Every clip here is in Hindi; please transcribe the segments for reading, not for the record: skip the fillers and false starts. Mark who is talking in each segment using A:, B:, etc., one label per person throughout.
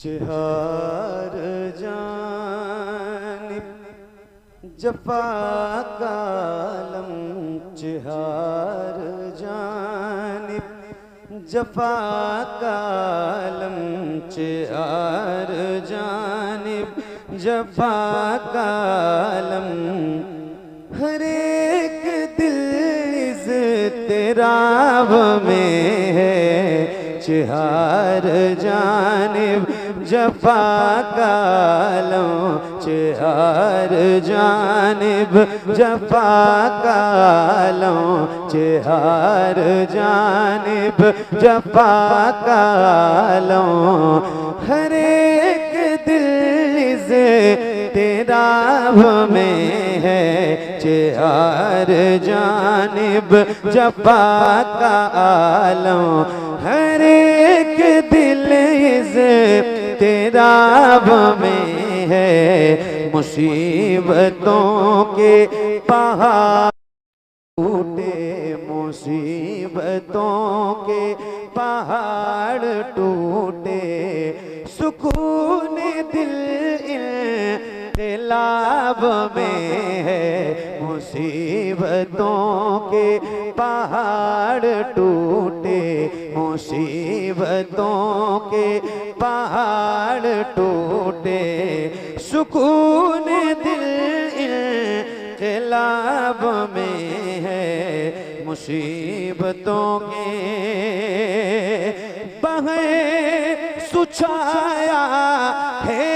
A: चिहार जानिब जफा कालम, चिहार जानिब जफा कालम, चिहार जानिब जफा कालम। हर एक दिल इज़्तिराब में है, चिहार जानिब जफा कालम, चिहार जानिब जफा कालम, चिहार जानिब जफा कालम। हर एक दिल इज़्तिराब में है, चिहार जानिब जफा कालम। हर एक दिल इज़्तिराब में है, मुसीबतों के पहाड़ टूटे, मुसीबतों के पहाड़ टूटे। सुकून दिल इन्क़िलाब में है, मुसीबतों के पहाड़ टूटे, मुसीबतों के पहाड़ टूटे। सुकून दिल इन्क़िलाब में है, मुसीबतों के बहे सुछाया है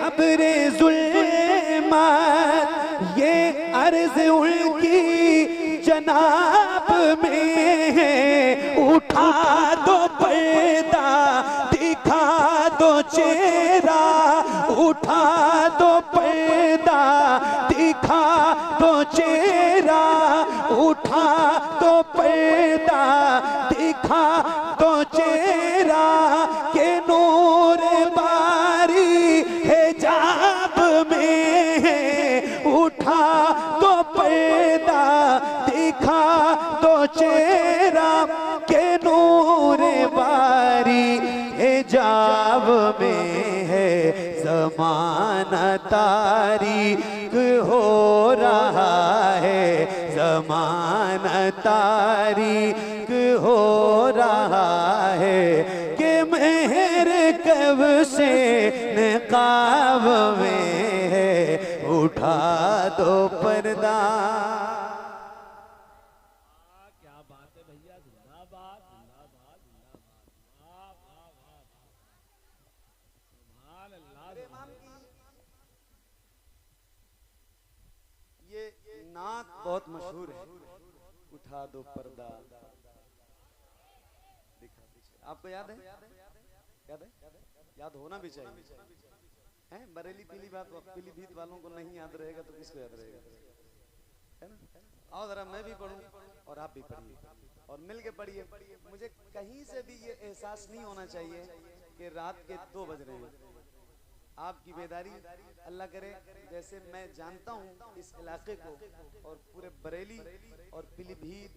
A: अब्रे ज़ुल्मत, ये अर्ज़ उनकी जनाब में है। उठा दो पर्दा, दिखा दो चेहरा, उठा दो पर्दा, दिखा दो चेहरा, उठा दो पर्दा, दिखा दो चेहरा। के नूर बारी हिजाब में है, उठा दो पर्दा, दिखा दो चेहरा। के नूर बारी हिजाब में है, ज़माना तारीक हो रहा है, ज़माना तारीक हो रहा है। कि मेहर कब से निकाब में है, उठा दो पर्दा।
B: क्या बात है भैया, जिंदाबाद जिंदाबाद जिंदाबाद, सुभान अल्लाह।
A: ये नात बहुत मशहूर है, उठा दो पर्दा। आपको याद है? याद है? याद होना भी चाहिए। हैं बरेली पीलीभीत वालों को नहीं याद रहेगा तो किसको याद रहेगा? है ना? आओ जरा मैं भी पढ़ूं और आप भी पढ़िए और मिल के पढ़िए। मुझे कहीं से भी ये एहसास नहीं होना चाहिए कि रात के 2 बज रहे हैं। आपकी बेदारी अल्लाह करे, जैसे मैं जानता हूँ इस इलाके को और पूरे बरेली और पीलीभीत,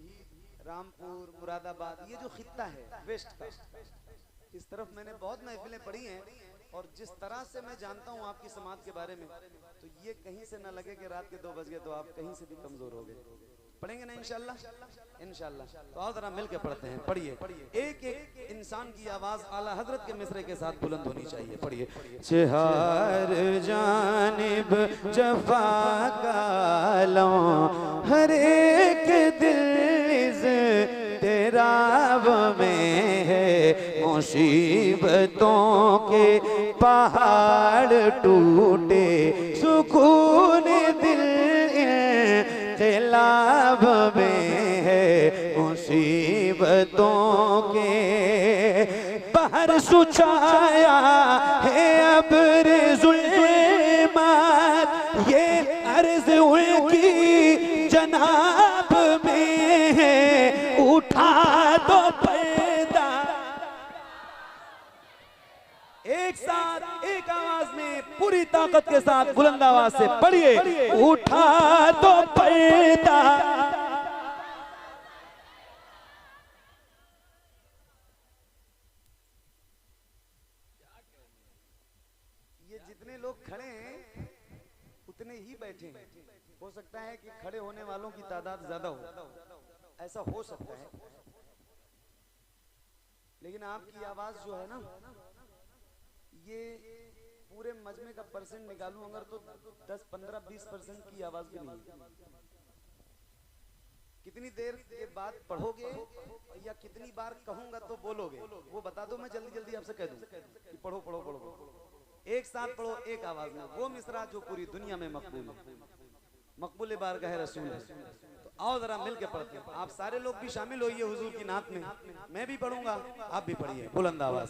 A: रामपुर, मुरादाबाद, ये जो खित्ता है वेस्ट का, इस तरफ मैंने बहुत महफिलें पढ़ी हैं और जिस तरह से मैं जानता हूँ आपकी समाज के बारे में, तो ये कहीं से ना लगे कि रात के 2 बज गए तो आप कहीं से भी कमजोर हो गए। पढ़ेंगे ना इंशाल्लाह? इंशाल्लाह। तो आओ जरा मिल के पढ़ते हैं। पढ़िए। एक एक इंसान की आवाज आला हजरत के मिसरे के साथ बुलंद होनी चाहिए। पढ़िए। चिहार जानिब जफा कालम, हर एक दिल इज़्तिराब में है, मुसीबतों के पहाड़ टूटे। सुकून दिल इन्क़िलाब में है, मुसीबतों के बाहर सुछाया है अब्रे ज़ुल्मत, ये अर्ज़ उनकी जनाब में है। उठा दो पर्दा। एक साथ एक आवाज में पूरी ताकत के साथ बुलंद आवाज से पढ़िए। उठा दो पर्दा। जितने लोग खड़े हैं उतने ही बैठे हैं। हो सकता है कि खड़े होने वालों की तादाद ज्यादा हो, ऐसा हो सकता है, लेकिन आपकी आवाज जो है ना, ये पूरे मजमे का परसेंट निकालूं अगर तो 10, 15, 20% की आवाज भी नहीं है। कितनी देर के बाद पढ़ोगे या कितनी बार कहूंगा तो बोलोगे, वो बता दो, मैं जल्दी जल्दी आपसे कह दूं कि पढ़ो पढ़ो पढ़ो। एक साथ पढ़ो एक आवाज में वो मिसरा जो पूरी दुनिया में मकबूल है, मकबूल बारगाह रसूल है। तो आओ जरा मिल के पढ़ते हैं। आप सारे लोग भी शामिल होइए हुजूर की नात में, मैं भी पढ़ूंगा, आप भी पढ़िए बुलंद आवाज।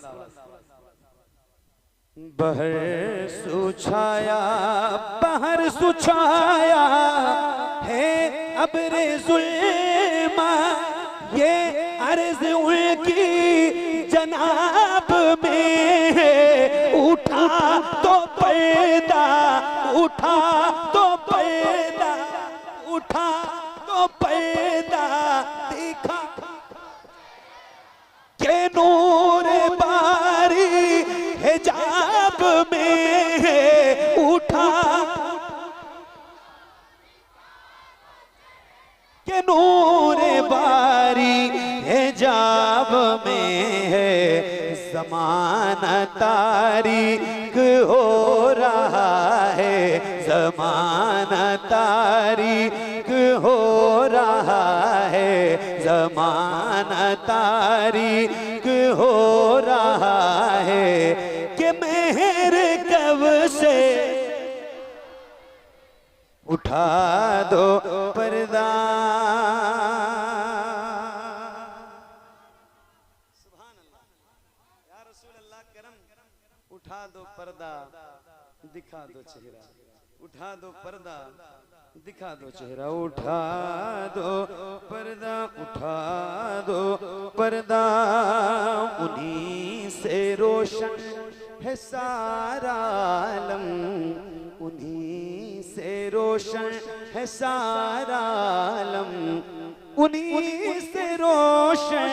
C: बहर सुछाया बहर सुछाया है अब्रे जुल्मा, ये अर्ज उनकी जनाब में उठा तो पैदा, उठा तो पैदा, उठा तो पैदा दिखा के नूर बारी हिजाब में उठा के नूर बारी हिजाब में है। ज़माना तारीक हो रहा है, ज़माना तारीक हो रहा है, ज़माना तारीक हो रहा है कि मेहर कब से उठा दो पर्दा।
A: सुभान अल्लाह, या रसूल अल्लाह करम, उठा दो पर्दा दिखा दो चेहरा, उठा दो पर्दा दिखा दो चेहरा, उठा दो पर्दा, उठा दो पर्दा। उन्हीं से रोशन है सारा आलम, उन्हीं से रोशन है सारा आलम, उन्हीं से रोशन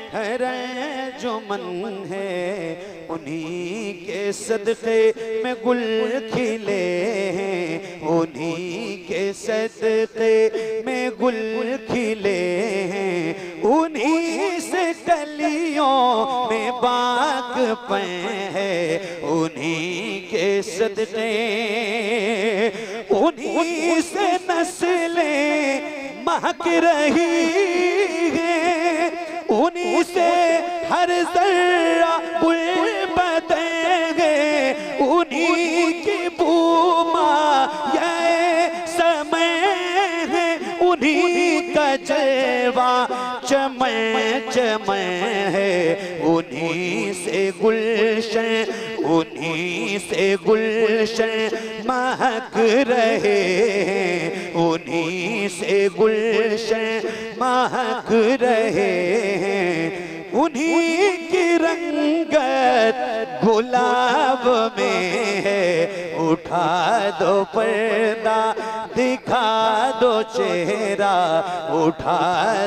A: है जो मन है, उन्हीं के सदक़े में गुल खिले हैं, उन्हीं के सदक़े में गुल खिले हैं, उन्हीं से कलियों में बाग पे है, उन्हीं के सदक़े, उन्हीं से नस्लें महक रही हैं, उन्हीं से हर जर्रा बुलबुल है, उन्हीं की बूमा ये समय है, उन्हीं का जलवा चमन चमन है, उन्हीं से गुलशन, उन्हीं से गुलशन महक रहे हैं, उन्हीं से गुलशन महक रहे हैं, उन्हीं की रंगत गुलाब में है। उठा दो पर्दा दिखा दो चेहरा, उठा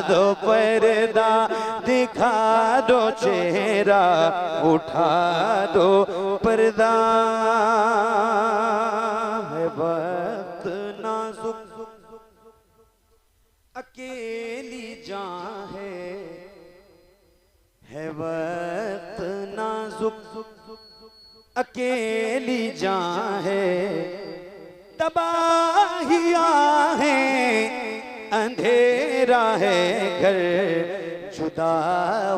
A: दो पर्दा दिखा दो चेहरा, उठा दो पर्दा। है वक्त नाजुक अकेली जान है वक्त नाजुक अकेली जान है, तबाहियां हैं अंधेरा है घर, जुदा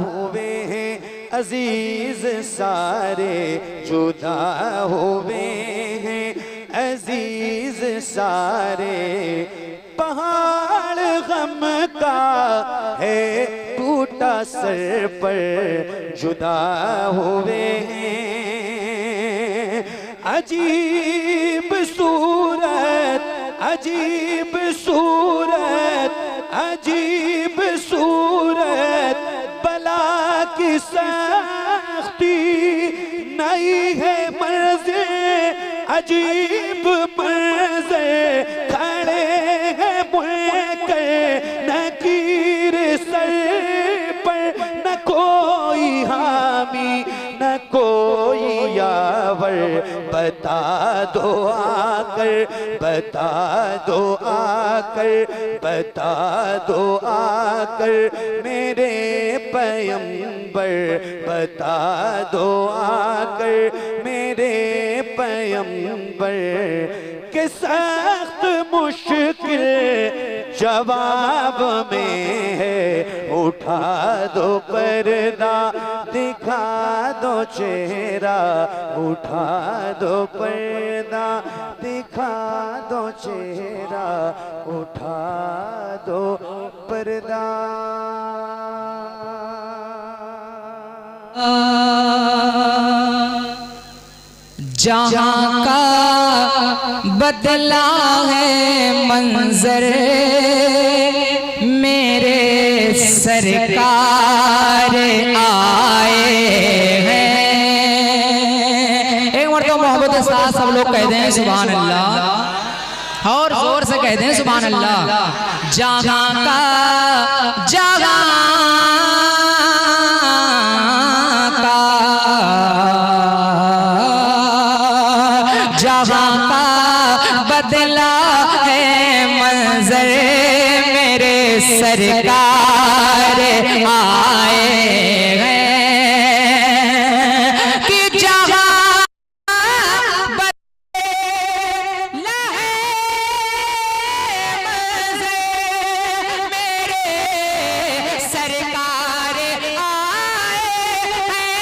A: हुए हैं अजीज सारे, जुदा हुए हैं अजीज सारे, पहाड़ गम का है टूटा सर पर, जुदा हुए हैं अजीब सूरत, अजीब सूरत, अजीब सूरत, बला की सख्ती नहीं है मंज़िल, अजीब मंज़िल, खड़े हैं मुनकर नकीर सर पर, न कोई हामी न कोई यावर,
C: दिलावर, बता दो आकर, बता दो आकर, बता दो आकर मेरे पैगंबर, बता दो आकर मेरे पैगंबर के सख्त मुश्किल जवाब में है। उठा दो पर्दा, दिखा दो चेहरा, उठा दो पर्दा, दिखा दो चेहरा, उठा दो पर्दा।
D: जहाँ का बदला है मंजर, मेरे सरकार आए हैं। एक बार तो मोहब्बत के साथ सब लोग कहते हैं सुभान अल्लाह, और जोर से कहते हैं सुभान अल्लाह। जहाँ का जहाँ जहाँ का बदला है मंजर, मेरे सरकार आए हैं। कि जहाँ बदला है मंजर, मेरे सरकार आए हैं।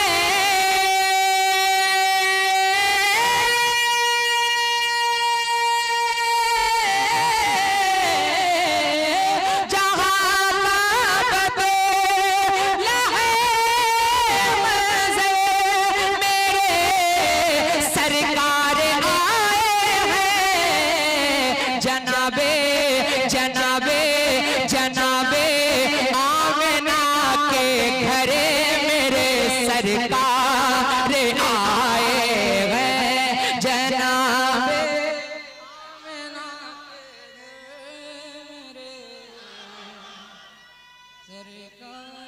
D: जनाबे जनाबे जनाबे आमिना के घरे मेरे सरकार आए हैं। जनाबे आमिना के घरे मेरे सरकार।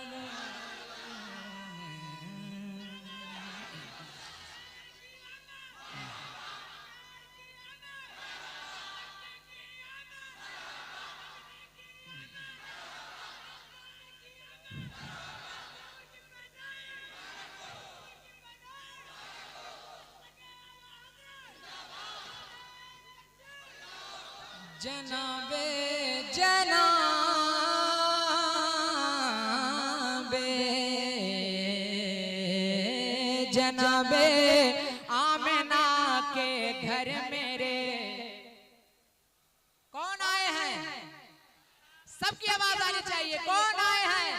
D: जनाबे जनाबे जनाबे आमिना के घर मेरे कौन आए हैं? सबकी आवाज आनी चाहिए। कौन आए हैं?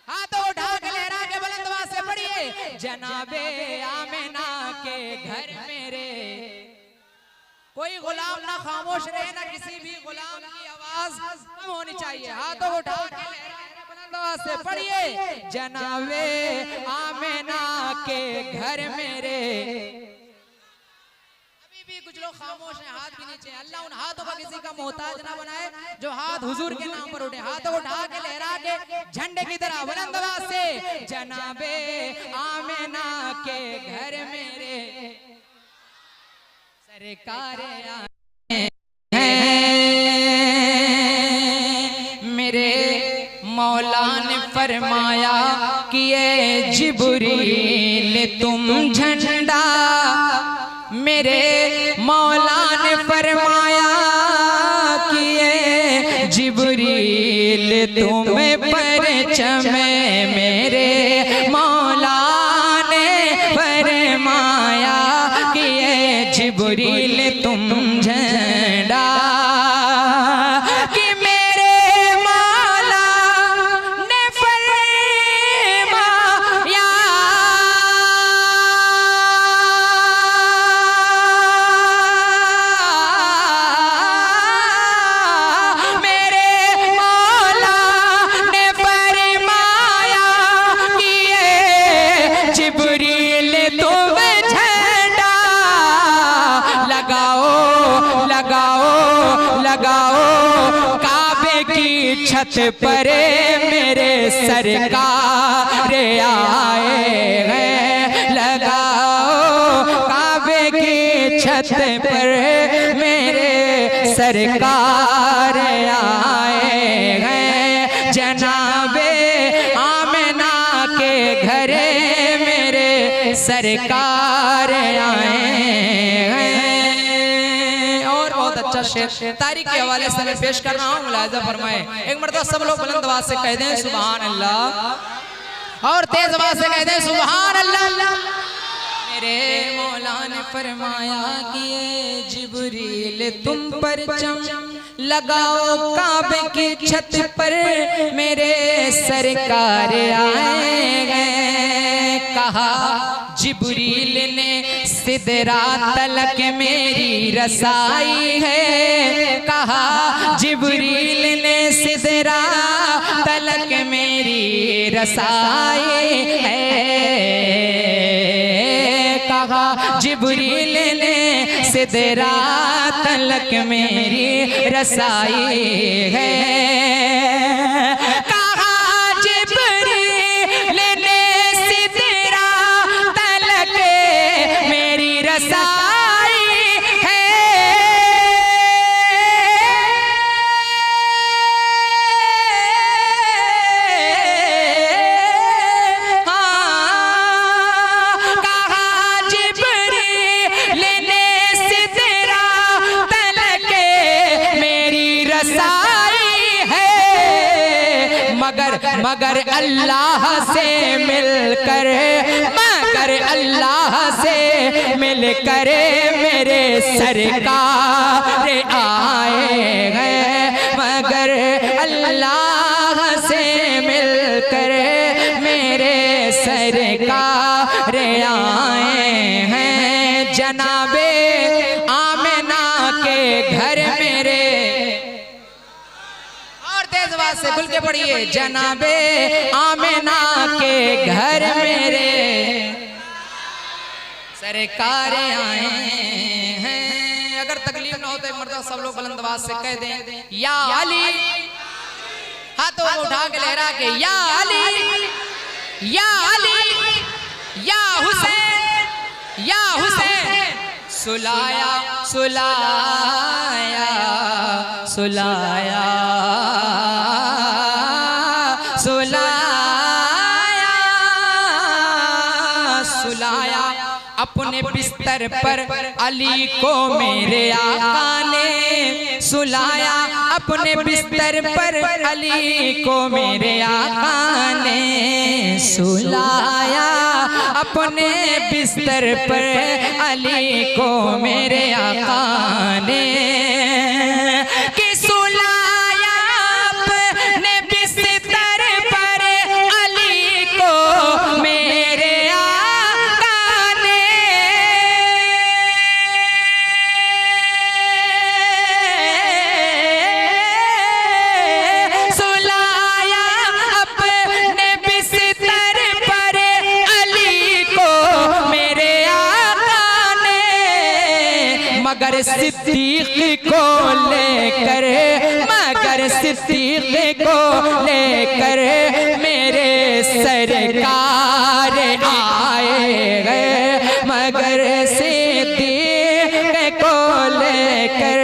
D: हाथों उठा के लहरा के बुलंद आवाज से पढ़िए। जनाबे आमिना के घर मेरे। कोई गुलाम ना खामोश रहे, ना किसी भी गुलाम की आवाज कम होनी चाहिए। हाथों उठा के बुलंद आवाज से पढ़िए। जनाबे आमिना के घर मेरे। अभी भी कुछ लोग खामोश हैं, हाथ भी नीचे। अल्लाह उन हाथों का किसी का मोहताज ना बनाए जो हाथ हुजूर के नाम पर उठे। हाथों उठा के लहरा के झंडे की तरह बुलंद आवाज से जनाबे आमिना के घर मेरे सरकार आए हैं। मेरे मौला ने फरमाया कि ये जिब्रील तुम झंडा। मेरे मौला ने फरमाया कि ये जिब्रील तुम परचम। मेरे मौला ने फरमाया कि ये जिब्रील तुम झंडा। कि मेरे मौला ने फरमाया मेरे मौला ने फरमाया कि ये जिब्रील तुम झंडा। लगाओ लगाओ लगाओ काबे की छत पर मेरे सरकार आए हैं। लगाओ काबे छत पर मेरे सरकार आए हैं। जनाबे आमिना के घरे मेरे सरकार आए हैं। और बहुत अच्छा शेर तारीख के हवाले से मैं पेश कर रहा हूँ, मुलाहिजा फरमाए। एक मरतबा सब लोग बुलंद आवाज से कह दें सुभान अल्लाह, और तेज आवाज से कह दें सुभान अल्लाह। मेरे मौला ने फरमाया कि ये जिब्रील तुम पर चम लगाओ काबे की छत पर मेरे सरकार आए गए। कहा जिब्रील ने सिदरा तलक मेरी रसाई है। कहा जिब्रील ने सिदरा तलक मेरी रसाई है। कहा जिब्रील ने सिदरा तलक मेरी रसाई है। कहा जिब्रील ने सिदरा तलक मेरी रसाई है। मगर अल्लाह से मिलकर, मगर अल्लाह से मिलकर मेरे सरकार आए हैं। मगर अल्लाह से मिलकर मेरे सरकार आए हैं। जनाबे आमिना के घर मेरे, से खुल के पढ़िए, जनाबे आमिना के घर मेरे सरकार आए हैं। अगर तकलीफ ना हो तो मर्दा सब लोग बुलंद आवाज से कह दें या अली, हाथों को उठा के लहरा के या अली, या अली, या हुसैन, या हुसैन। सुलाया सुलाया सुलाया सुलाया सुलाया अपने बिस्तर पर अली को मेरे आका ने। सुलाया अपने बिस्तर पर अली को मेरे आका ने। सुलाया अपने बिस्तर पर अली को मेरे आका ने। कि सुलाया अपने बिस्तर पर अली को मेरे आका ने। सुलाया अपने बिस्तर पर अली को मेरे आका ने। मगर सिद्दीक को लेकर, मगर सिद्दीक को लेकर मेरे सरकार आए गए। मगर सिद्दीक को लेकर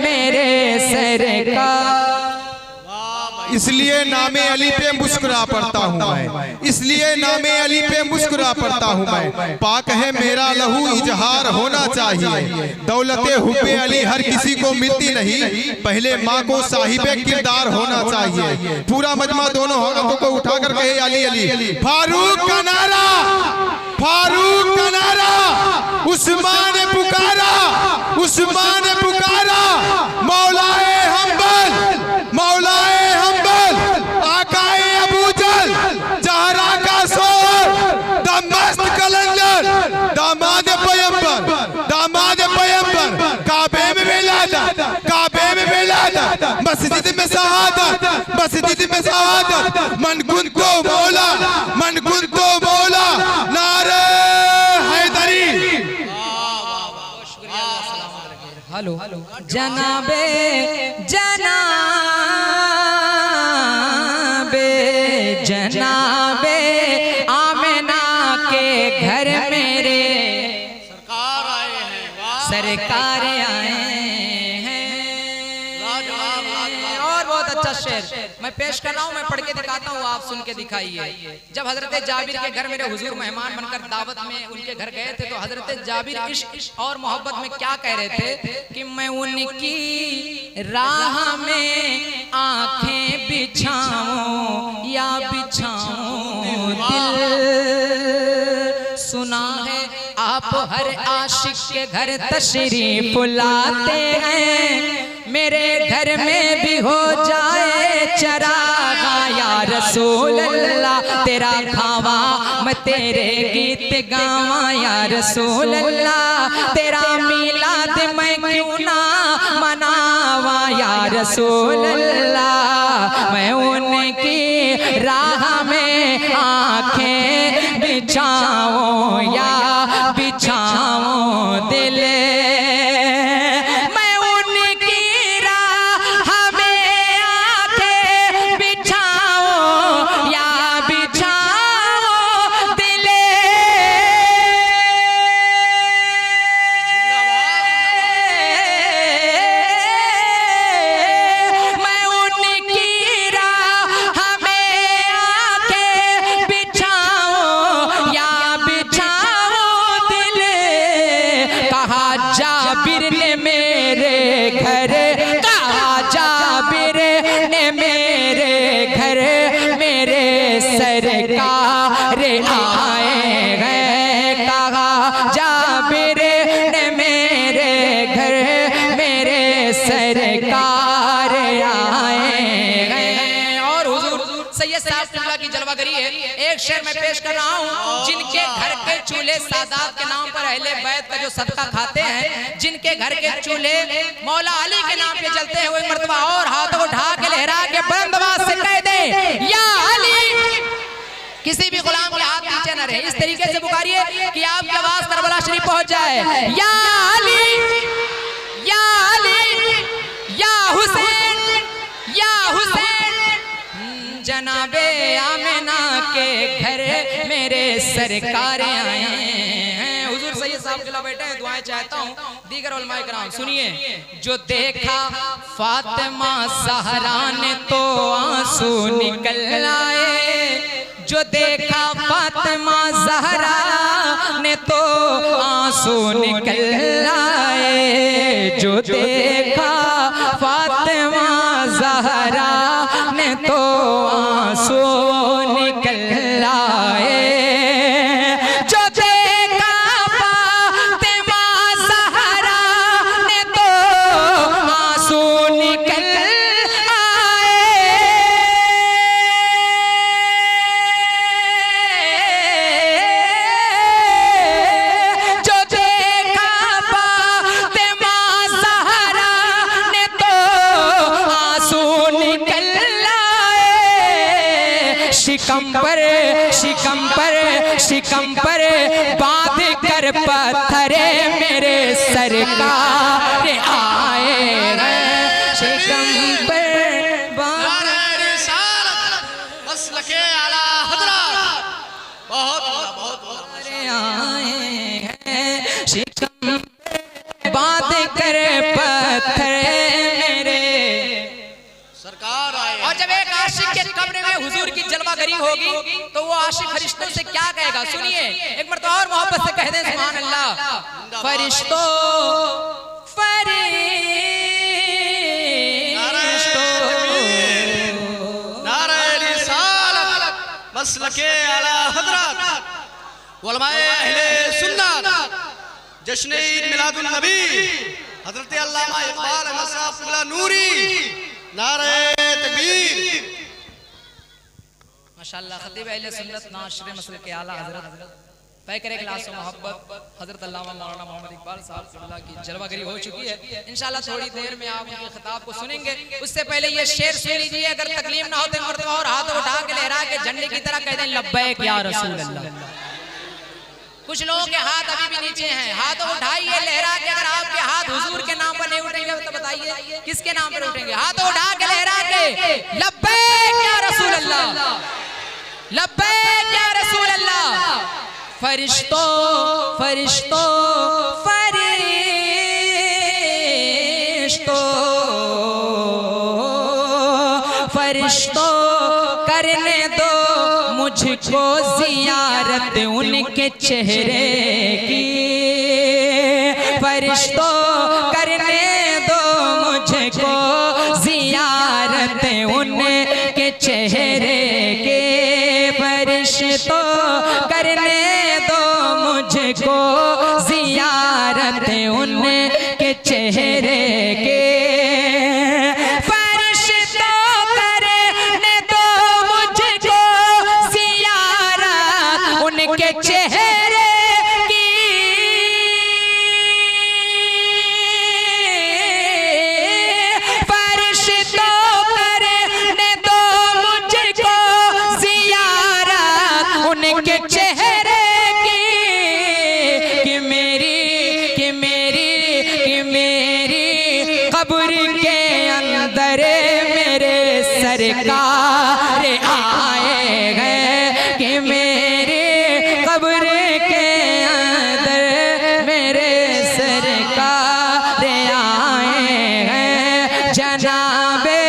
D: मेरे सरकार।
E: इसलिए नामे अली पे मुस्कुरा पड़ता हूँ मैं, इसलिए नामे अली पे मुस्कुरा पड़ता हूँ मैं। पाक है मेरा लहू इजहार होना चाहिए। दौलते हुब्बे अली हर किसी को मिलती नहीं, पहले माँ को साहिबे किरदार होना चाहिए। पूरा मजमा दोनों हाथों को उठाकर कहे अली अली। फारूक का नारा, फारूक का नारा, उस्मान ने पुकारा, उस्मान ने पुकारा। मौलाए हम्बल, मौलाए दामाद पैगंबर, दामाद पैगंबर। काबे में विलादत, काबे में विलादत, मस्जिद में शहादत, मस्जिद में शहादत। मन गुन को मौला, मन गुन को मौला। नारे हैदरी।
D: हेलो जनाबे, जनाबे, जनाबे आमिना के घर मेरे सरकार आए हैं। सरकार आए हैं। और बहुत अच्छा शेर मैं पेश कर रहा हूँ, मैं पढ़ के दिखाता हूँ, आप सुन के दिखाइए। जब हजरत जाबिर के घर मेरे हुजूर मेहमान बनकर दावत में उनके घर गए थे, तो हजरत जाबिर इश्क और मोहब्बत में क्या कह रहे थे कि मैं उनकी राह में आंखें बिछाऊं या बिछाऊं दिल। सुना है आप हर आशिक के घर तशरीफ लाते हैं, मेरे घर में भी हो जाए चरागा या रसूल अल्लाह। तेरा खावा मैं तेरे गीत गावा या रसूल अल्लाह। तेरा मिलाद मैं क्यों ना मनावा या रसूल अल्लाह। मैं उनकी राह में आंखें बिछाऊं या बिछाऊं दिल। सरकार आए हैं, कहा जाबिर ने मेरे घर मेरे सरकार आए हैं। और हुजूर सैयद साहब किबला की जलवागरी है। एक शेर मैं पेश कर रहा हूँ। जिनके घर के चूल्हे सादात के नाम पर अहले बैत का जो सदका खाते हैं, जिनके घर के चूल्हे मौला अली के नाम पे जलते हैं, वो एक मर्तबा और हाथों उठा के लहरा के बुलंद आवाज से कह दे या अली। किसी भी गुलाम के हाथ नीचे न रहे, इस तरीके से पुकारिए कि आपकी आवाज करबला शरीफ पहुंच जाए। या अली या अली या हुसैन या हुसैन। जनाबे आमिना के घर मेरे सरकार आए हैं। हुजूर सैयद साहब के लिए बैठे हैं, दुआएं चाहता हूँ। दीगर उलमाए किराम सुनिए। जो देखा फातिमा ज़हरा ने तो आंसू निकल आए, जो देखा फातिमा ज़हरा ने तो आंसू निकल आए, जो देखा फातिमा ज़हरा ने तो आंसू निकल आए, जो देखा फातिमा ज़हरा ने तो आंसू निकल शिकम पर बांध कर पत्थरे मेरे सरकार आए हैं। शिकम पर बांध
B: मसलके आला हज़रत बहुत
D: आए हैं। शिकम बांध कर पत्थरे मेरे सरकार आए। और जब एक आशिक के कब्र में हुजूर की जलवागरी होगी तो वो आशिक फरिश्तों से क्या कहेगा? सुनिए, एक मर्तबा और मोहब्बत से कह दें सुभान अल्लाह। फरिश्तों
B: नारे रिसालत मसलके आला हज़रत उलमाए अहले सुन्नत जश्न ईद मिलादुन नबी हज़रत अल्लामा इकबाल अहमद साहब क़िबला नूरी नारे तकबीर।
D: माशाअल्लाह खतीब अहले सुन्नत नाशिर मसलक के आला हजरत पैकर इखलास व मोहब्बत हजरत अल्लामा मौलाना मोहम्मद इकबाल साहब क़िबला की जलवागरी हो चुकी है। इंशाअल्लाह थोड़ी देर में आप उनके खिताब को सुनेंगे। उससे पहले ये शेर सुन लीजिए। अगर तकलीफ ना हो तो मर्तबा और हाथ उठा के लहरा के झंडे की तरह कह दें लब्बैक या रसूल अल्लाह। कुछ लोगों के हाथ अभी भी नीचे हैं, हाथ उठाइए लहरा के। अगर आपके हाथ हुजूर के नाम पर नहीं उठेंगे तो बताइए किसके नाम पर उठेंगे? हाथ उठा के लहरा के लब्बैक या रसूल अल्लाह, लब्बैक या रसूल अल्लाह। फरिश्तों फरिश्तों फरिश्तों फरिश्तों करने दो मुझको जियारत उनके चेहरे की, फरिश्तों करने दो मुझको जियारत उनके चेहरे के, फरिश्तों करने दो मुझको जियारत उनके चेहरे के, फरिश्तों करने दो मुझको जियारत उनके चेहरे की, फरिश्तों करने दो मुझको जियारत उनके चेहरे की, कि मेरी कब्र के अंदर मेरे सरकार आए हैं, कि मेरे कब्र के अंदर मेरे सरकार आए हैं, जनाबे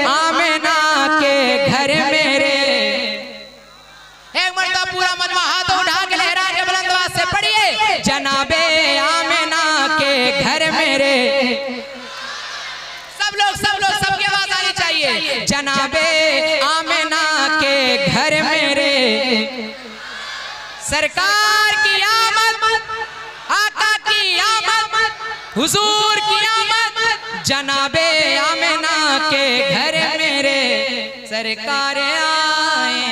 D: आमिना के घर मेरे। एक मर्तबा पूरा मजमा हाथ उठा के लहरा के बुलंद आवाज से पढ़िए, जनाबे आमिना के घर मेरे। सबकी आवाज आनी चाहिए। जनाबे आमिना के घर मेरे, सरकार की आमद, आका की आमद, हुजूर की आमद, जनाबे आमिना के घर मेरे सरकार आए